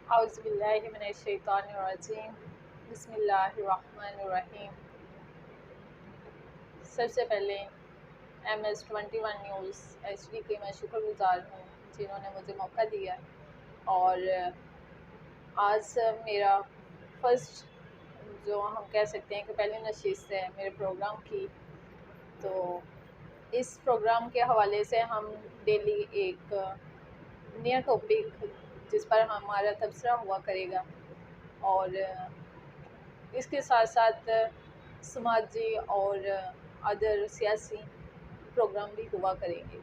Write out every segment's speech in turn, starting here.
औज़ुबिल्लाहिमिनश्शैतानिर्रजीम बिस्मिल्लाहिर्रहमानिर्रहीम। सबसे पहले MS21 न्यूज़ HD की मैं शुक्रगुज़ार हूँ जिन्होंने मुझे मौका दिया। और आज मेरा फर्स्ट जो हम कह सकते हैं कि पहली नशिस्त है मेरे प्रोग्राम की। तो इस प्रोग्राम के हवाले से हम डेली एक नया टॉपिक जिस पर हमारा तबसरा हुआ करेगा और इसके साथ साथ समाजी और अदर सियासी प्रोग्राम भी हुआ करेंगे।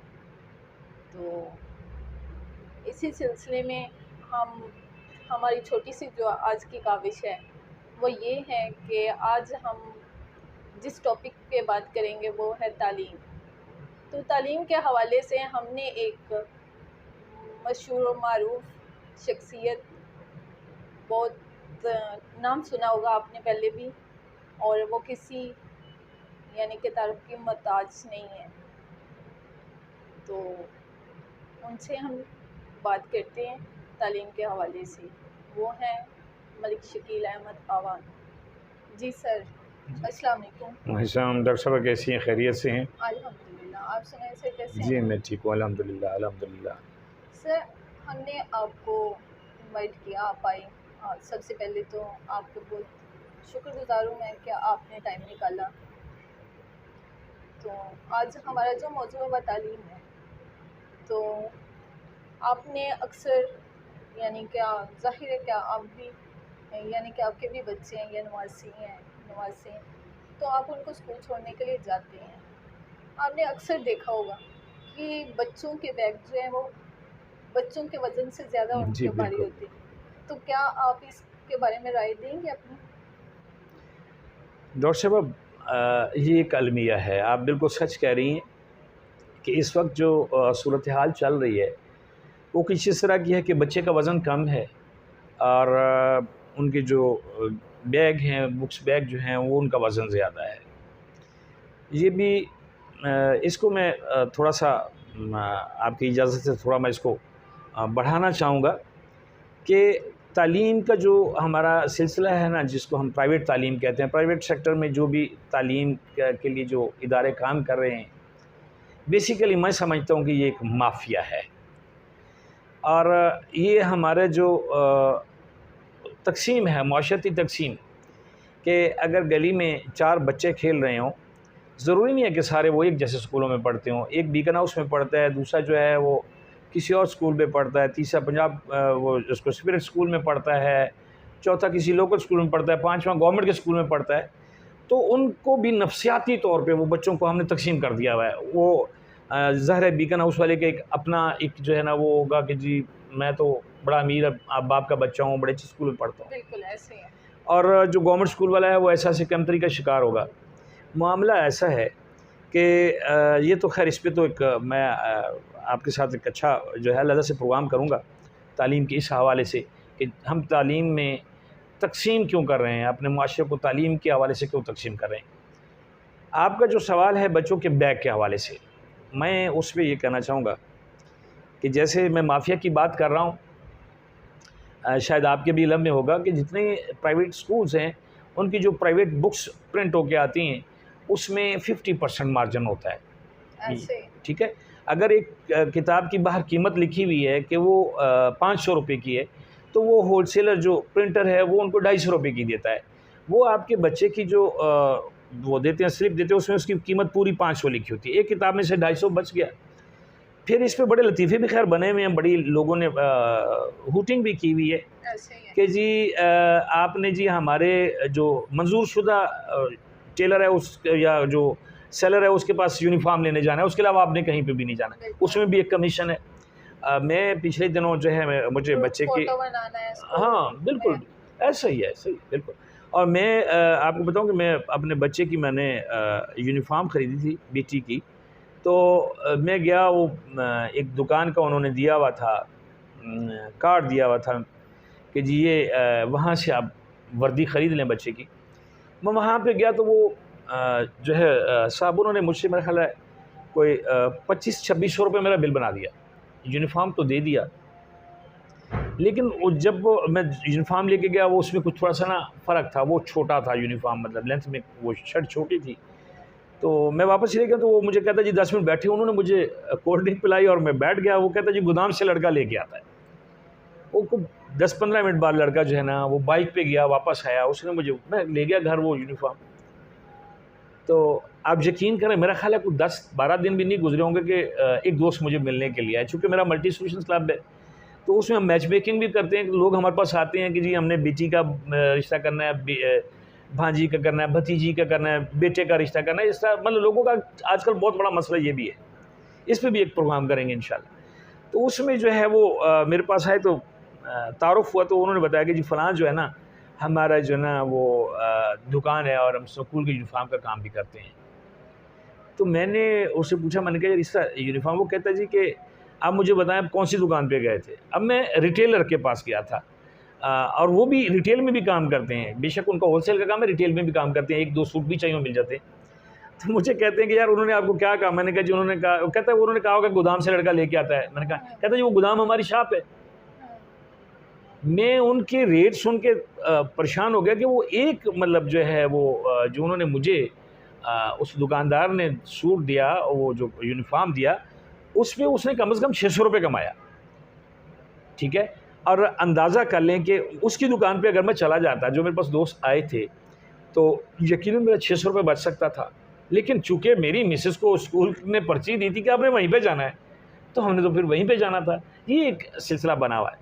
तो इसी सिलसिले में हमारी छोटी सी जो आज की काविश है वो ये है कि आज हम जिस टॉपिक पे बात करेंगे वो है तालीम। तो तालीम के हवाले से हमने एक मशहूर व मारूफ शख्सियत, बहुत नाम सुना होगा आपने पहले भी, और वो किसी यानी कि तारुफ की मोहताज नहीं है। तो उनसे हम बात करते हैं तालीम के हवाले से। वो हैं मलिक शकील अहमद आवान। जी सर, अस्सलाम वालेकुम। हिशाम डॉक्टर साहब कैसी हैं, खैरियत से हैं? अल्हम्दुलिल्लाह। आप सुनाइए सर, कैसे हैं? जी मैं ठीक हूँ, अल्हम्दुलिल्लाह अल्हम्दुलिल्लाह। सर, हमने आपको इनवाइट किया, आप आए। सबसे पहले तो आपको बहुत शुक्रगुज़ार हूँ मैं कि आपने टाइम निकाला। तो आज हमारा जो मौजू है वह तालीम है। तो आपने अक्सर यानी क्या ज़ाहिर है क्या आप भी यानी कि आपके भी बच्चे हैं या नवासी हैं, तो आप उनको स्कूल छोड़ने के लिए जाते हैं। आपने अक्सर देखा होगा कि बच्चों के बैग जो हैं वो बच्चों के वज़न से ज़्यादा जी उनके भारी बिल्कुल। होते हैं। तो क्या आप इसके बारे में राय देंगे अपनी? डॉक्टर साहब ये एक अलमिया है, आप बिल्कुल सच कह रही हैं कि इस वक्त जो सूरत हाल चल रही है वो कुछ इस तरह की है कि बच्चे का वज़न कम है और उनके जो बैग हैं, बुक्स बैग जो हैं वो उनका वज़न ज़्यादा है। ये भी इसको मैं थोड़ा सा आपकी इजाज़त से थोड़ा मैं इसको बढ़ाना चाहूँगा कि तालीम का जो हमारा सिलसिला है ना, जिसको हम प्राइवेट तालीम कहते हैं, प्राइवेट सेक्टर में जो भी तालीम के लिए जो इदारे काम कर रहे हैं, बेसिकली मैं समझता हूँ कि ये एक माफिया है। और ये हमारा जो तकसीम है, माशरती तकसीम, कि अगर गली में 4 बच्चे खेल रहे हों, ज़रूरी नहीं है कि सारे वो एक जैसे स्कूलों में पढ़ते हों। एक बीकन हाउस में पढ़ता है, दूसरा जो है वो किसी और स्कूल में पढ़ता है, तीसरा पंजाब वो उसको स्पिरिट स्कूल में पढ़ता है, चौथा किसी लोकल स्कूल में पढ़ता है, पाँचवां गवर्नमेंट के स्कूल में पढ़ता है। तो उनको भी नफसियाती तौर पे वो बच्चों को हमने तकसीम कर दिया हुआ है। वो ज़ाहिर है बीकन हाउस वाले के एक अपना एक जो है ना वो होगा कि जी मैं तो बड़ा अमीर बाप का बच्चा हूँ, बड़े अच्छे स्कूल में पढ़ता हूँ। बिल्कुल ऐसे ही है। और जो गवर्नमेंट स्कूल वाला है वो ऐसा से कमतरी का शिकार होगा। मामला ऐसा है कि ये तो खैर इस पे तो एक मैं आपके साथ एक अच्छा जो है अलग से प्रोग्राम करूँगा तालीम के इस हवाले से कि हम तालीम में तकसीम क्यों कर रहे हैं, अपने माशरे को तालीम के हवाले से क्यों तकसीम कर रहे हैं। आपका जो सवाल है बच्चों के बैग के हवाले से, मैं उस पर ये कहना चाहूँगा कि जैसे मैं माफिया की बात कर रहा हूँ, शायद आपके भी इल्म में होगा कि जितने प्राइवेट स्कूल्स हैं उनकी जो प्राइवेट बुक्स प्रिंट होके आती हैं उसमें 50% मार्जिन होता है। ऐसे ठीक है, अगर एक किताब की बाहर कीमत लिखी हुई है कि वो 500 रुपये की है, तो वो होलसेलर जो प्रिंटर है वो उनको 250 रुपये की देता है। वो आपके बच्चे की जो वो देते हैं, स्लिप देते हैं, उसमें उसकी कीमत पूरी 500 लिखी होती है। एक किताब में से 250 बच गया। फिर इस पे बड़े लतीफ़े भी खैर बने हुए हैं, बड़ी लोगों ने हूटिंग भी की हुई है ऐसे ही है। कि जी आपने जी हमारे जो मंजूर शुदा टेलर है उस या जो सेलर है उसके पास यूनिफॉर्म लेने जाना है, उसके अलावा आपने कहीं पे भी नहीं जाना, बिल्कुल। उसमें भी एक कमीशन है। मैं पिछले दिनों जो है मुझे बच्चे की फोटो बनाना है स्कूल हाँ बिल्कुल में। ऐसा ही है, सही बिल्कुल। और मैं आपको बताऊं कि मैं अपने बच्चे की मैंने यूनिफॉर्म ख़रीदी थी बेटी की। तो मैं गया, वो एक दुकान का उन्होंने दिया हुआ था, कार्ड दिया हुआ था कि जी ये वहाँ से आप वर्दी ख़रीद लें बच्चे की। मैं वहाँ पे गया तो वो जो है साहब उन्होंने मुझसे मेरा ख्याल है कोई 2500-2600 रुपये मेरा बिल बना दिया। यूनिफॉर्म तो दे दिया, लेकिन वो जब मैं यूनिफ़ॉर्म लेके गया, वो उसमें कुछ थोड़ा-सा ना फ़र्क था, वो छोटा था यूनिफ़ॉर्म, मतलब लेंथ में वो शर्ट छोटी थी। तो मैं वापस ले गया, तो वो मुझे कहता जी 10 मिनट बैठे, उन्होंने मुझे कोल्ड ड्रिंक पिलाई और मैं बैठ गया। वो कहता जी गोदाम से लड़का लेके आता है। वो को 10-15 मिनट बाद लड़का जो है ना, वो बाइक पे गया, वापस आया, उसने मुझे, मैं ले गया घर वो यूनिफ़ॉर्म। तो आप यकीन करें, मेरा ख़्याल है कुछ 10-12 दिन भी नहीं गुज़रे होंगे कि एक दोस्त मुझे मिलने के लिए आया। चूँकि मेरा मल्टी सॉल्यूशंस क्लब है, तो उसमें हम मैच मेकिंग भी करते हैं। लोग हमारे पास आते हैं कि जी हमने बेटी का रिश्ता करना है, भांजी का करना है, भतीजी का करना है, बेटे का रिश्ता करना है। इस तरह मतलब लोगों का आजकल बहुत बड़ा मसला ये भी है। इस पे भी एक प्रोग्राम करेंगे इंशाल्लाह। तो उसमें जो है वो मेरे पास आए, तो तारुफ़ हुआ, तो उन्होंने बताया कि जी फ़लाँ जो है ना, हमारा जो है ना वो दुकान है और हम स्कूल के यूनिफ़ॉर्म का काम भी करते हैं। तो मैंने उससे पूछा, मैंने कहा यार इसका यूनिफ़ॉर्म, वो कहता है जी कि आप मुझे बताएं आप कौन सी दुकान पे गए थे। अब मैं रिटेलर के पास गया था, और वो भी रिटेल में भी काम करते हैं, बेशक उनका होलसेल का काम है, रिटेल में भी काम करते हैं, 1-2 सूट भी चाहिए मिल जाते हैं। तो मुझे कहते हैं कि यार उन्होंने आपको क्या कहा? मैंने कहा जी उन्होंने कहा, वो कहता है उन्होंने कहा होगा गोदाम से लड़का लेके आता है। मैंने कहा, कहता है जी वो गोदाम हमारी शॉप है। मैं उनके रेट सुन के परेशान हो गया कि वो एक मतलब जो है वो जो उन्होंने मुझे उस दुकानदार ने सूट दिया, वो जो यूनिफ़ॉर्म दिया, उसमें उसने कम से कम 600 रुपये कमाया, ठीक है? और अंदाज़ा कर लें कि उसकी दुकान पे अगर मैं चला जाता, जो मेरे पास दोस्त आए थे, तो यकीनन मेरा 600 रुपये बच सकता था। लेकिन चूँकि मेरी मिसेस को स्कूल ने पर्ची दी थी कि आपने वहीं पे जाना है, तो हमने तो फिर वहीं पे जाना था। ये एक सिलसिला बना हुआ है।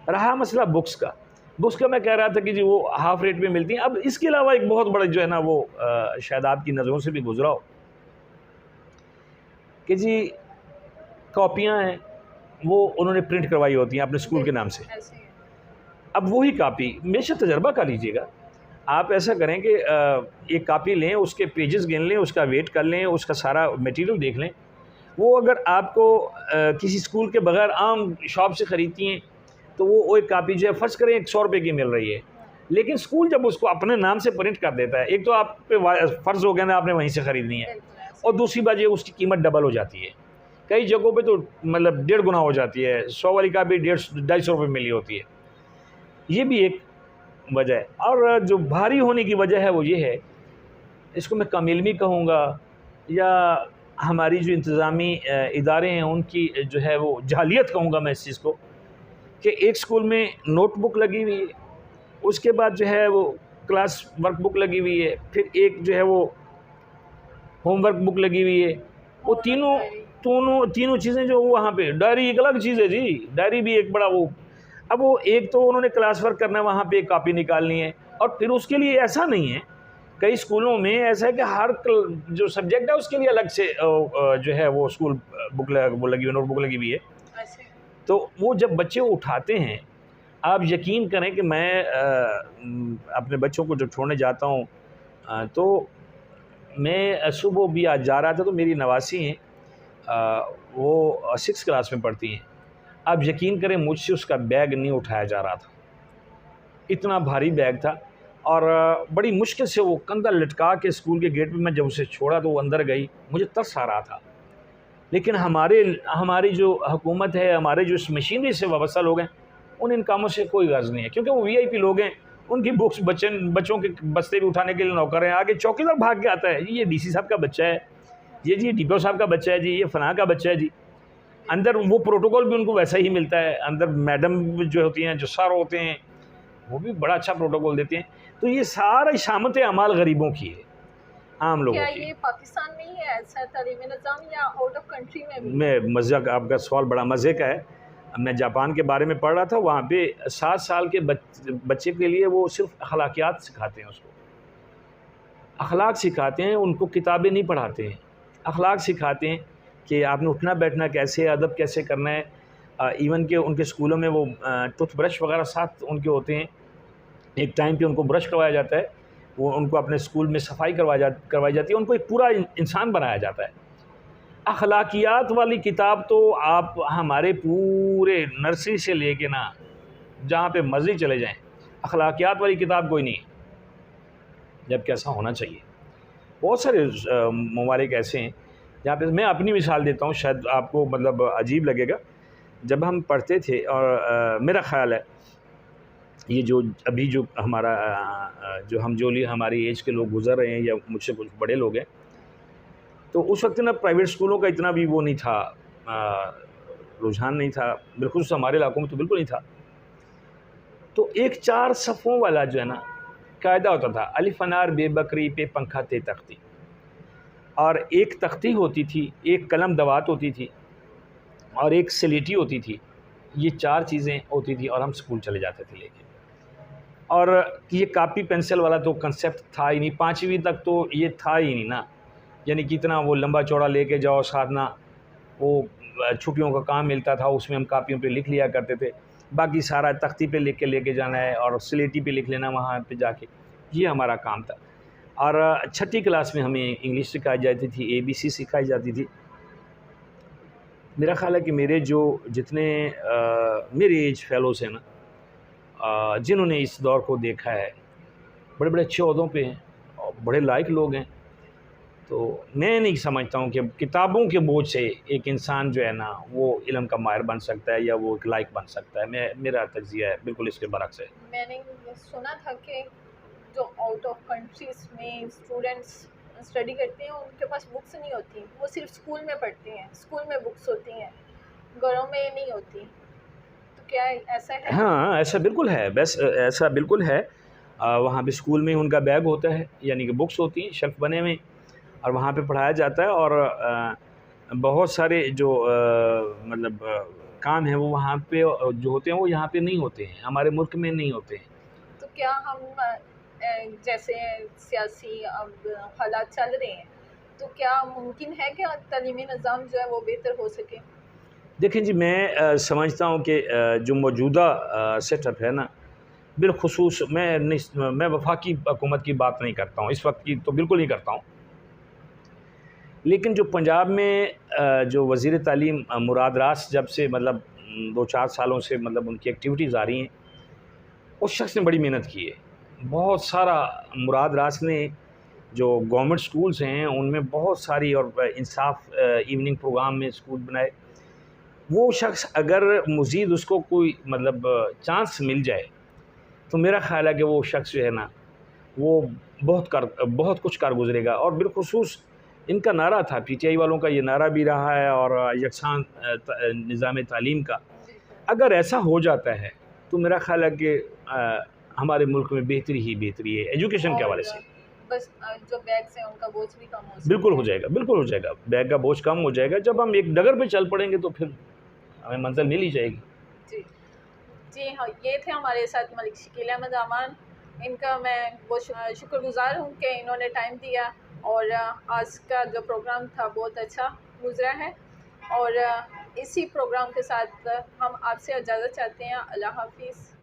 रहा मसला बुक्स का मैं कह रहा था कि जी वो हाफ़ रेट में मिलती हैं। अब इसके अलावा एक बहुत बड़ा जो है ना वो शायद आपकी नज़रों से भी गुज़रा हो कि जी कॉपियाँ हैं, वो उन्होंने प्रिंट करवाई होती हैं अपने स्कूल के नाम से। ऐसे ही है। अब वही कापी बेशक तजर्बा कर लीजिएगा। आप ऐसा करें कि एक कापी लें, उसके पेजेस गिन लें, उसका वेट कर लें, उसका सारा मटेरियल देख लें। वो अगर आपको किसी स्कूल के बगैर आम शॉप से ख़रीदती हैं, तो वो एक कापी जो है फ़र्ज़ करें 100 रुपये की मिल रही है। लेकिन स्कूल जब उसको अपने नाम से प्रिंट कर देता है, एक तो आप पे फ़र्ज़ हो गया ना आपने वहीं से ख़रीदनी है, बिल्कुल ऐसे और दूसरी बात ये उसकी कीमत डबल हो जाती है। कई जगहों पे तो मतलब 1.5 गुना हो जाती है। 100 वाली कापी 150-250 रुपये मिली होती है। ये भी एक वजह है। और जो भारी होने की वजह है वो ये है, इसको मैं कम इल्मी कहूँगा या हमारी जो इंतज़ामी इदारे हैं उनकी जो है वो जाहिलियत कहूँगा मैं इस चीज़ को, कि एक स्कूल में नोटबुक लगी हुई है, उसके बाद जो है वो क्लास वर्क बुक लगी हुई है, फिर एक जो है वो होमवर्क बुक लगी हुई है। वो तीनों चीज़ें जो वहाँ पे, डायरी एक अलग चीज़ है जी, डायरी भी एक बड़ा वो। अब वो एक तो उन्होंने क्लास वर्क करना है, वहाँ पे एक कॉपी निकालनी है, और फिर उसके लिए ऐसा नहीं है, कई स्कूलों में ऐसा है कि हर जो सब्जेक्ट है उसके लिए अलग से जो है वो स्कूल बुक वो लगी हुई, नोटबुक लगी हुई है। ऐसे ही। तो वो जब बच्चे उठाते हैं, आप यकीन करें कि मैं अपने बच्चों को जब छोड़ने जाता हूँ, तो मैं सुबह भी आज जा रहा था, तो मेरी नवासी हैं, वो 6 क्लास में पढ़ती हैं। आप यकीन करें मुझसे उसका बैग नहीं उठाया जा रहा था, इतना भारी बैग था, और बड़ी मुश्किल से वो कंधा लटका के स्कूल के गेट पे मैं जब उसे छोड़ा तो वो अंदर गई। मुझे तरस आ रहा था। लेकिन हमारी जो हुकूमत है, हमारे जो इस मशीनरी से वाबस्ता लोग हैं, उन्हें इन कामों से कोई गर्ज नहीं है, क्योंकि वो वीआईपी लोग हैं। उनकी बुक्स बच्चों के बस्ते भी उठाने के लिए नौकर हैं। आगे चौकीदार भाग के आता है, ये डीसी साहब का बच्चा है, ये जी डीपीओ साहब का बच्चा है जी, ये फलां का बच्चा है जी। अंदर वो प्रोटोकॉल भी उनको वैसा ही मिलता है। अंदर मैडम जो होती हैं, जो सर होते हैं, वो भी बड़ा अच्छा प्रोटोकॉल देते हैं। तो ये सारा शामत अमाल गरीबों की है, आम लोगों क्या की। ये पाकिस्तान में ही है ऐसा तालीमी निज़ाम या आउट ऑफ कंट्री में भी? मैं मज़े का, आपका सवाल बड़ा मज़े का है। मैं जापान के बारे में पढ़ रहा था, वहाँ पे 7 साल के बच्चे के लिए वो सिर्फ अखलाकियात सिखाते हैं, उसको अखलाक सिखाते हैं, उनको किताबें नहीं पढ़ाते हैं, अखलाक सिखाते हैं कि आपने उठना बैठना कैसे है, अदब कैसे करना है। इवन के उनके स्कूलों में वो टूथब्रश वगैरह साथ उनके होते हैं। एक टाइम पे उनको ब्रश करवाया जाता है, वो उनको अपने स्कूल में सफाई करवाई जाती है, उनको एक पूरा इंसान बनाया जाता है। अखलाकियात वाली किताब तो आप हमारे पूरे नर्सरी से लेके ना जहाँ पे मर्ज़ी चले जाएं, अखलाकियात वाली किताब कोई नहीं, जबकि ऐसा होना चाहिए। बहुत सारे ममालिक ऐसे हैं जहाँ पे, मैं अपनी मिसाल देता हूँ, शायद आपको मतलब अजीब लगेगा। जब हम पढ़ते थे और मेरा ख़्याल है ये जो अभी जो हमारा जो हम जो हमारी एज के लोग गुज़र रहे हैं या मुझसे कुछ बड़े लोग हैं, तो उस वक्त ना प्राइवेट स्कूलों का इतना भी वो नहीं था, रुझान नहीं था, बिलखुसूस हमारे इलाकों में तो बिल्कुल नहीं था। तो एक 4 सफ़ों वाला जो है ना कायदा होता था, अलिफ अनार बे बकरी पे पंखा ते तख्ती, और एक तख्ती होती थी, एक कलम दवात होती थी और एक स्लेटी होती थी। ये 4 चीज़ें होती थी और हम स्कूल चले जाते थे लेके। और ये कापी पेंसिल वाला तो कंसेप्ट था ही नहीं, 5वीं तक तो ये था ही नहीं ना, यानी कि इतना वो लंबा चौड़ा लेके जाओ साथ ना, वो छुट्टियों का काम मिलता था, उसमें हम कापियों पे लिख लिया करते थे, बाकी सारा तख्ती पे लिख के लेके जाना है और स्लेटी पे लिख लेना वहाँ पे जाके, ये हमारा काम था। और छठी क्लास में हमें इंग्लिश सिखाई जाती थी, ABC सिखाई जाती थी। मेरा ख़्याल है कि मेरे जो जितने मेरे एज फेलोज़ हैं ना, जिन्होंने इस दौर को देखा है, बड़े बड़े अच्छे ओहदों पे हैं और बड़े लायक लोग हैं, तो मैं नहीं समझता हूँ कि किताबों के बोझ से एक इंसान जो है ना वो इल्म का माहिर बन सकता है या वो एक लायक बन सकता है। मेरा तज्ज़िया है बिल्कुल इसके बरक्स है। मैंने ये सुना था कि जो आउट ऑफ कंट्रीज़ में स्टूडेंट्स स्टडी करते हैं उनके पास बुक्स नहीं होती, वो सिर्फ स्कूल में पढ़ते हैं, स्कूल में बुक्स होती हैं, घरों में नहीं होती। तो क्या ऐसा है? हाँ, ऐसा बिल्कुल है, बस ऐसा बिल्कुल है। वहाँ पे स्कूल में उनका बैग होता है, यानी कि बुक्स होती हैं, शेल्फ बने हुए, और वहाँ पे पढ़ाया जाता है। और बहुत सारे जो मतलब काम हैं वो वहाँ पे जो होते हैं वो यहाँ पे नहीं होते हैं, हमारे मुल्क में नहीं होते हैं। तो क्या हम जैसे सियासी अब हालात चल रहे हैं, तो क्या मुमकिन है कि तालीमी निज़ाम जो है वो बेहतर हो सके? देखिए जी, मैं समझता हूँ कि जो मौजूदा सेटअप है ना, बिलखुसूस मैं वफाकी हुकूमत की बात नहीं करता हूँ, इस वक्त की तो बिल्कुल नहीं करता हूँ। लेकिन जो पंजाब में जो वज़ीर तालीम मुराद रास जब से मतलब 2-4 सालों से मतलब उनकी एक्टिविटीज़ आ रही हैं, उस शख्स ने बड़ी मेहनत की है। बहुत सारा मुराद रास ने जो गवर्नमेंट स्कूल्स हैं उनमें बहुत सारी और इंसाफ इवनिंग प्रोग्राम में स्कूल बनाए। वो शख्स अगर मज़ीद उसको कोई मतलब चांस मिल जाए तो मेरा ख़्याल है कि वो शख्स जो है ना वो बहुत कुछ कर गुज़रेगा। और बिलखुसूस इनका नारा था, PTI वालों का ये नारा भी रहा है और यकसान निज़ाम तालीम का। अगर ऐसा हो जाता है तो मेरा ख़्याल है कि हमारे मुल्क में बेहतरी ही बेहतरी है एजुकेशन के हवाले से। बस जो बैग्स हैं उनका बोझ भी कम हो बिल्कुल हो सकता है। जाएगा, बिल्कुल हो जाएगा, बैग का बोझ कम हो जाएगा। जब हम एक डगर पे चल पड़ेंगे तो फिर हमें मंज़िल मिल ही जाएगी। जी, जी हाँ, ये थे हमारे साथ मलिक शकील अहमद आमान। इनका मैं बहुत शुक्रगुज़ार हूँ कि इन्होंने टाइम दिया, और आज का जो प्रोग्राम था बहुत अच्छा गुज़रा है। और इसी प्रोग्राम के साथ हम आपसे इजाज़त चाहते हैं। अल्लाह हाफ़िज़।